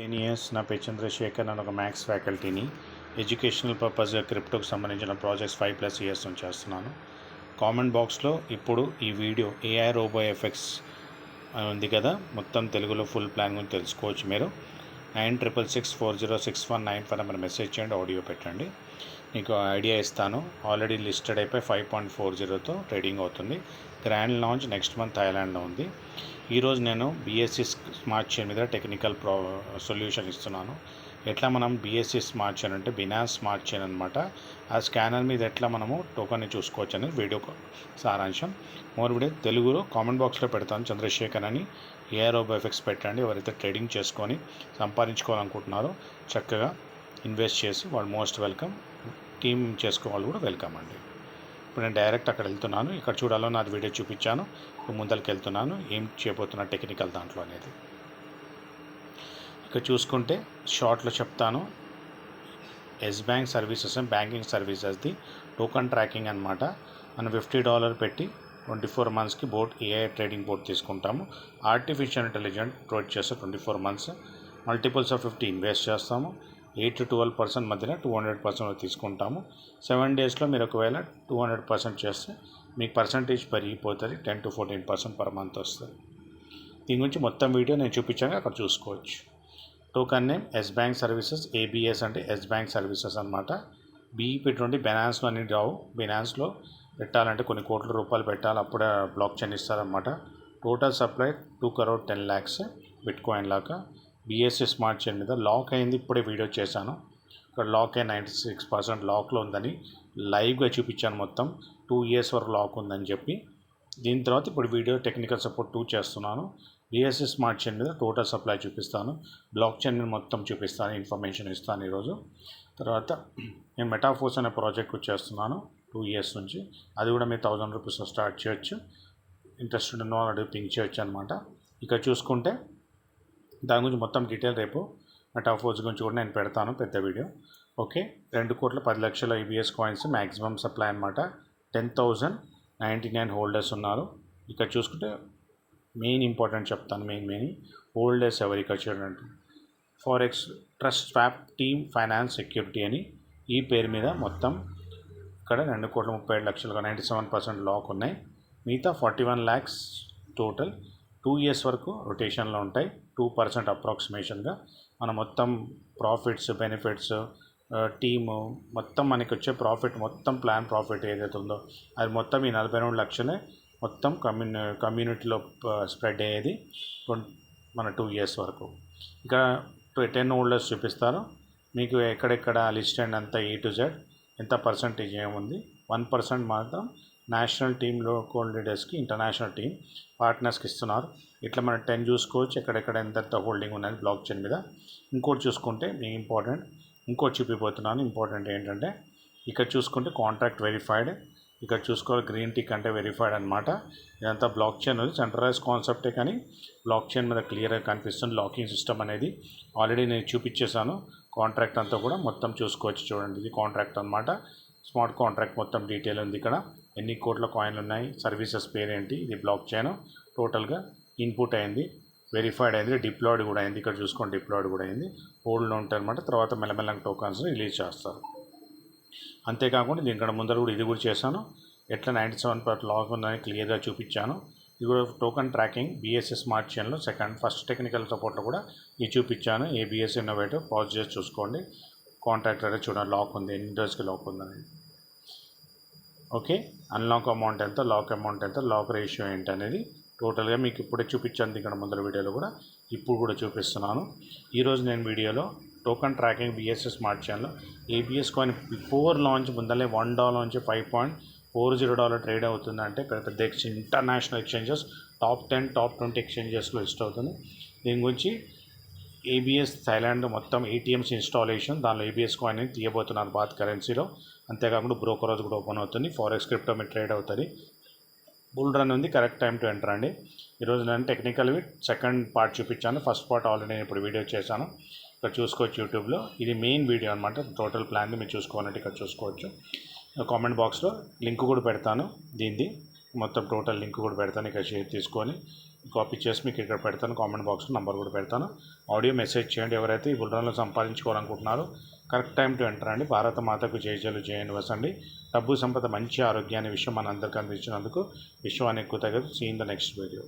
టెనియర్స్ నా పేరు చంద్రశేఖర్. నేను ఒక మ్యాథ్స్ ఫ్యాకల్టీని. ఎడ్యుకేషనల్ పర్పస్గా క్రిప్టోకి సంబంధించిన ప్రాజెక్ట్స్ 5+ ఇయర్స్ నుంచి చేస్తున్నాను. కామెంట్ బాక్స్లో ఇప్పుడు ఈ వీడియో AI రోబో ఎఫెక్ట్స్ ఉంది కదా, మొత్తం తెలుగులో ఫుల్ ప్లాన్ గురించి తెలుసుకోవచ్చు. మీరు 96640619 నెంబర్ మెసేజ్ చేయండి, ఆడియో పెట్టండి, మీకు ఐడియా ఇస్తాను. ఆల్రెడీ లిస్టెడ్ అయిపోయి 5.40తో ట్రేడింగ్ అవుతుంది. గ్రాండ్ లాంచ్ నెక్స్ట్ మంత్ థాయిలాండ్లో ఉంది. ఈరోజు నేను BSC స్మార్ట్ చైన్ మీద టెక్నికల్ సొల్యూషన్ ఇస్తున్నాను. ఎట్లా మనం BSC స్మార్ట్ చైన్ అంటే బినాన్స్ స్మార్ట్ చైన్ అనమాట. ఆ స్కానర్ మీద ఎట్లా మనము టోకన్ని చూసుకోవచ్చు అనేది వీడియో సారాంశం. మోర్ వీడియో తెలుగులో కామెంట్ బాక్స్లో పెడతాను. చంద్రశేఖర్ అని AI రోబో ఎఫెక్ట్స్ పెట్టండి. ఎవరైతే ట్రేడింగ్ చేసుకొని సంపాదించుకోవాలనుకుంటున్నారో చక్కగా ఇన్వెస్ట్ చేసి వాళ్ళు మోస్ట్ వెల్కమ్. టీమ్ చేసుకోవాలి కూడా వెల్కమ్ అండి. ఇప్పుడు నేను డైరెక్ట్ అక్కడ వెళ్తున్నాను. ఇక్కడ చూడాలో నాది వీడియో చూపించాను. ఇప్పుడు ముందరికి వెళ్తున్నాను, ఏం చేయబోతున్నా టెక్నికల్ దాంట్లో అనేది. ఇక్కడ చూసుకుంటే షార్ట్లో చెప్తాను. S bank services and banking సర్వీసెస్ది టోకన్ ట్రాకింగ్ అనమాట. మనం $50 పెట్టి 24 మంత్స్కి AI ట్రేడింగ్ బోర్డ్ తీసుకుంటాము. ఆర్టిఫిషియల్ ఇంటెలిజెంట్ ప్రొవైడ్ చేస్తే 24 మంత్స్ మల్టిపుల్స్ ఆఫ్ 50 ఇన్వెస్ట్ చేస్తాము. 8 to 12% మధ్యన 200% తీసుకుంటాము. 7 డేస్లో మీరు ఒకవేళ 200% చేస్తే మీకు పర్సంటేజ్ పెరిగిపోతుంది. 10 to 14% పర్ మంత్ వస్తుంది. దీని గురించి మొత్తం వీడియో నేను చూపించాక అక్కడ చూసుకోవచ్చు. Token name S bank services. ABS అంటే ఎస్ బ్యాంక్ సర్వీసెస్ అనమాట. BE పెట్టుకోండి. బెనాన్స్లో అన్ని రావు. బెనాన్స్లో పెట్టాలంటే కొన్ని కోట్ల రూపాయలు పెట్టాలి, అప్పుడే బ్లాక్ చైన్ ఇస్తారనమాట. Total supply 2 crore 10 lakhs bitcoin లాగా. BSC స్మార్ట్ చైన్ మీద లాక్ అయింది. ఇప్పుడే వీడియో చేశాను. ఇక్కడ లాక్ అయ్యి 96% లాక్లో ఉందని లైవ్గా చూపించాను. మొత్తం 2 years వరకు లాక్ ఉందని చెప్పి. దీని తర్వాత ఇప్పుడు వీడియో టెక్నికల్ సపోర్ట్ 2 చేస్తున్నాను. BSC స్మార్ట్ చైన్ మీద టోటల్ సప్లై చూపిస్తాను. బ్లాక్ చైన్ మీద మొత్తం చూపిస్తాను, ఇన్ఫర్మేషన్ ఇస్తాను ఈరోజు. తర్వాత నేను మెటాఫోర్స్ అనే ప్రాజెక్ట్ చేస్తున్నాను 2 years నుంచి. అది కూడా మీరు 1000 rupees స్టార్ట్ చేయొచ్చు. ఇంట్రెస్టెడ్ ఉన్న వాళ్ళు థింక్ చేయొచ్చు అనమాట. ఇక్కడ చూసుకుంటే దాని గురించి మొత్తం డీటెయిల్ రేపు మెటాఫోర్స్ గురించి కూడా నేను పెడతాను, పెద్ద video. Okay, 2,10,00,000 EBS coins maximum supply అనమాట. 10,099 హోల్డర్స్ ఉన్నారు. ఇక్కడ చూసుకుంటే మెయిన్ ఇంపార్టెంట్ చెప్తాను. మెయిన్ హోల్డర్స్ ఎవరు ఇక్కడ చూడండి. Forex trust swap team finance security అని ఈ పేరు మీద మొత్తం ఇక్కడ 2,37,00,000 97% లాక్ ఉన్నాయి. మిగతా 41 lakhs టోటల్. 2 years వరకు రొటేషన్లో ఉంటాయి. 2% అప్రాక్సిమేషన్గా మన మొత్తం ప్రాఫిట్స్, బెనిఫిట్స్, టీము మొత్తం మనకి వచ్చే ప్రాఫిట్, మొత్తం ప్లాన్ ప్రాఫిట్ ఏదైతే ఉందో అది మొత్తం ఈ 42 లక్షలే మొత్తం కమ్యూనిటీలో స్ప్రెడ్ అయ్యేది మన 2 years వరకు. ఇక 10 హోల్డర్స్ చూపిస్తారు మీకు. ఎక్కడెక్కడ లిస్ట్ అండ్ అంతా A to Z ఎంత పర్సంటేజ్ ఏముంది. 1% మాత్రం నేషనల్ టీమ్, లోకల్ లీడర్స్కి, ఇంటర్నేషనల్ టీమ్ పార్ట్నర్స్కి ఇస్తున్నారు. ఇట్లా మనం 10 చూసుకోవచ్చు ఎక్కడెక్కడ ఎంత హోల్డింగ్ ఉన్నది బ్లాక్ చైన్ మీద. ఇంకోటి చూసుకుంటే మీ ఇంపార్టెంట్, ఇంకోటి చూపిపోతున్నాను. ఇంపార్టెంట్ ఏంటంటే ఇక్కడ చూసుకుంటే కాంట్రాక్ట్ వెరిఫైడ్. ఇక్కడ చూసుకోవాలి గ్రీన్ టిక్ అంటే వెరిఫైడ్ అనమాట. ఇదంతా బ్లాక్ చైన్ సెంట్రలైజ్ కాన్సెప్టే, కానీ బ్లాక్ చైన్ మీద క్లియర్గా కనిపిస్తుంది లాకింగ్ సిస్టమ్ అనేది. ఆల్రెడీ నేను చూపించేశాను. కాంట్రాక్ట్ అంతా కూడా మొత్తం చూసుకోవచ్చు. చూడండి, ఇది కాంట్రాక్ట్ అనమాట. స్మార్ట్ కాంట్రాక్ట్ మొత్తం డీటెయిల్ ఉంది ఇక్కడ. ఎన్ని కోట్ల కాయిన్లు ఉన్నాయి, సర్వీసెస్ పేరేంటి, ఇది బ్లాక్ చైన్ టోటల్గా ఇన్పుట్ అయింది, వెరిఫైడ్ అయింది, డిప్లాయిడ్ కూడా అయింది. ఇక్కడ చూసుకోండి, డిప్లాయిడ్ కూడా అయింది. హోల్డ్లో ఉంటాయి అనమాట. తర్వాత మెల్లమెల్లగా టోకన్స్ రిలీజ్ చేస్తారు. అంతేకాకుండా దీనికన్నా ముందర కూడా ఇది కూడా చేశాను. ఎట్లా 97% లాక్ ఉందని క్లియర్గా చూపించాను. ఇది కూడా టోకన్ ట్రాకింగ్ BSC స్మార్ట్ చైన్లో ఫస్ట్ టెక్నికల్ సపోర్ట్లో కూడా ఇది చూపించాను. ABS ఇన్నోవేటివ్ పాజ్ చేసి చూసుకోండి. కాంట్రాక్ట్ అయితే చూడండి లాక్ ఉంది, ఎన్ని డేస్కి లాక్ ఉందని. ఓకే, అన్లాక్ అమౌంట్ ఎంత, లాక్ అమౌంట్ ఎంత, లాక్ రేషియో ఏంటి అనేది టోటల్గా మీకు ఇప్పుడే చూపించాను. ఇక్కడ ముందర వీడియోలో కూడా ఇప్పుడు కూడా చూపిస్తున్నాను. ఈరోజు నేను వీడియోలో టోకన్ ట్రాకింగ్ BSC స్మార్ట్ చైన్లో ABS కాయిన్ బిఫోర్ లాంచ్ ముందలే $1 నుంచి $5.40 ట్రేడ్ అవుతుందంటే పెద్ద పెద్ద exchange, international exchanges, top 10 top 20 ఎక్స్చేంజెస్లో లిస్ట్ అవుతుంది. దీని గురించి ABS థాయిలాండ్ మొత్తం ATMs ఇన్స్టాలేషన్, దానిలో ABS కాయిన్ తీయబోతున్నారు బాత్ కరెన్సీలో. అంతేకాకుండా బ్రోకరేజ్ కూడా ఓపెన్ అవుతుంది. ఫారెక్స్ క్రిప్టో మీద ట్రేడ్ అవుతుంది. బుల్ రన్ ఉంది, కరెక్ట్ టైం టు ఎంటర్ అండి. ఈరోజు నేను టెక్నికల్వి సెకండ్ పార్ట్ చూపించాను. ఫస్ట్ పార్ట్ ఆల్రెడీ నేను ఇప్పుడు వీడియో చేశాను. ఇక్కడ చూసుకోవచ్చు యూట్యూబ్లో. ఇది మెయిన్ వీడియో అనమాట. టోటల్ ప్లాన్ మీరు చూసుకోవాలంటే ఇక్కడ చూసుకోవచ్చు. కామెంట్ బాక్స్లో లింక్ కూడా పెడతాను. దీనిది మొత్తం టోటల్ లింక్ కూడా పెడతాను. ఇక్కడ షేర్ తీసుకొని కాపీ చేసి మీకు ఇక్కడ పెడతాను, కామెంట్ బాక్స్లో నంబర్ కూడా పెడతాను. ఆడియో మెసేజ్ చేయండి ఎవరైతే ఈ బుల్ సంపాదించుకోవాలనుకుంటున్నారో. కరెక్ట్ టైం టు ఎంటర్ అండి. భారత మాతకు జయజలు జయనివస్ అండి. డబ్బు సంపద మంచి ఆరోగ్యాన్ని విషయం మన అందరికీ అందించినందుకు విశ్వాన్ని ఎక్కువ తగ్గదు. See in the next video.